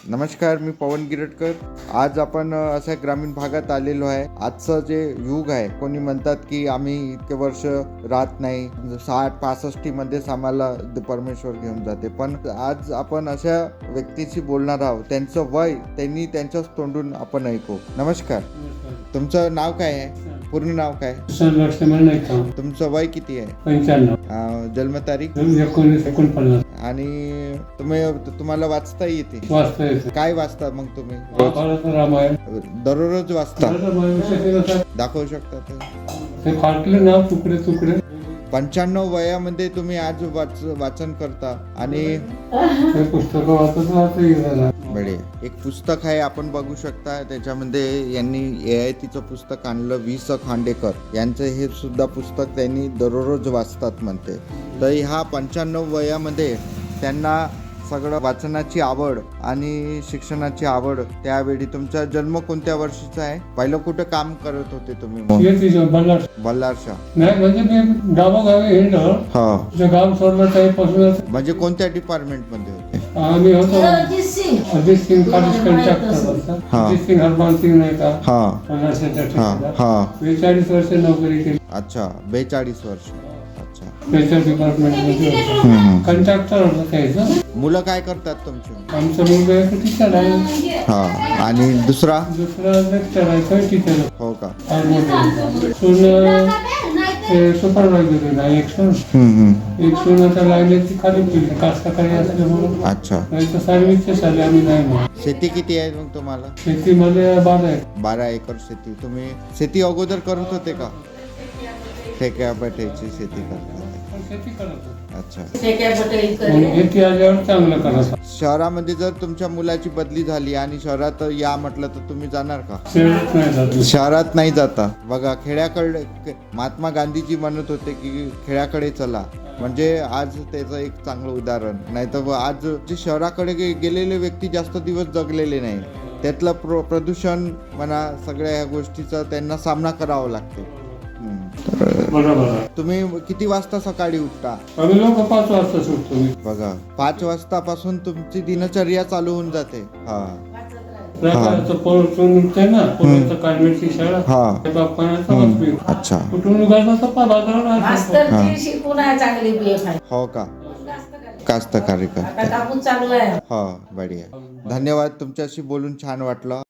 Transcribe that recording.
नमस्कार, मी पवन गिरटकर. आज आपण अशा ग्रामीण भागात आलेलो आहे. आजचं जे युग आहे, कोणी म्हणतात की आम्ही इतके वर्ष राहत नाही, 60-65 मध्येच आम्हाला परमेश्वर घेऊन जाते. पण आज आपण अशा व्यक्तीशी बोलणार आहोत, त्यांचं वय त्यांनी त्यांच्याच तोंडून आपण ऐकू. नमस्कार, तुमचं नाव काय आहे? पूर्ण नाव काय? तुमचं वय किती आहे? 95. जन्मतारीख? 1949. आणि तुम्हाला वाचता येते? वाचता येते. काय वाचता मग तुम्ही? महाभारत, रामायण दररोज वाचता? ते दाखवू शकता फाटले नाव तुकडे तुकडे. 95 वयामध्ये तुम्ही आज वाचन करता आणि ते पुस्तक वाचत गेला. बढे एक पुस्तक आहे, आपण बघू शकता. त्याच्यामध्ये यांनी AITचं पुस्तक आणलं. वि.स. खांडेकर यांचं हे सुद्धा पुस्तक त्यांनी दररोज वाचतात म्हणते. तर ह्या 95 वयामध्ये त्यांना सगळं वाचनाची आवड आणि शिक्षणाची आवड. त्यावेळी तुमचा जन्म कोणत्या वर्षीचा आहे? पहिलं कुठं काम करत होते तुम्ही? बल्लारशा. नाही म्हणजे मी गावोगावी हिंडलो. हा, गाव सोडलं त्यापासूनच. म्हणजे कोणत्या डिपार्टमेंट मध्ये होते? आम्ही होतो अजित सिंग कॉलेज कंट्रॅक्टर. अजित सिंग हरमान सिंग नाही का? हा 42 वर्ष नोकरी केली. अच्छा, 42 वर्ष. अच्छा, त्याच्या डिपार्टमेंट मध्ये कंट्रॅक्टर होतं त्याचं. मुलं काय करतात तुमची? आमचं मुलगा एक टीचर आहे. हा, आणि दुसरा लेक्चर आहे, टीचर. हो का? सुपरवायझर आहे. एक सोनाच्या लाईनीची खाली केली कास्तकारी असल्यामुळे. अच्छा, नाही तर सर्व्हिसचे साले आम्ही नाही म्हणून. शेती किती आहे मग तुम्हाला? शेतीमध्ये 12 आहे. 12 एकर शेती. तुम्ही शेती अगोदर करत होते का? ठेक्या बटायची शेती करत होते? शेती करत होतो. अच्छा. शेती आल्यावर चांगलं करायचं. शहरामध्ये जर तुमच्या मुलाची बदली झाली आणि शहरात या म्हटलं तर तुम्ही जाणार का? शहरात नाही जात. शहरात नाही जाता. बघा, खेड्याकडे महात्मा गांधीजी म्हणत होते की खेड्याकडे चला. म्हणजे आज त्याचं एक चांगलं उदाहरण. नाही तर आज जे शहराकडे गेलेले व्यक्ती जास्त दिवस जगलेले नाही. त्यातलं प्रदूषण म्हणा, सगळ्या ह्या गोष्टीचा त्यांना सामना करावा लागते. बरोबर. तुम्ही किती वाजता सकाळी उठता? आम्ही लोक 5 वाजता सुटतो. बघा, 5 वाजतापासून तुमची दिनचर्या चालू होऊन जाते. हा, पोहोचून निघते ना, पोहोचतं काढण्याची शाळा. अच्छा. कुठून निघायचं तर हो का? कास्तकारी करता. चालू आहे. हा, बढिया. धन्यवाद. तुमच्याशी बोलून छान वाटलं.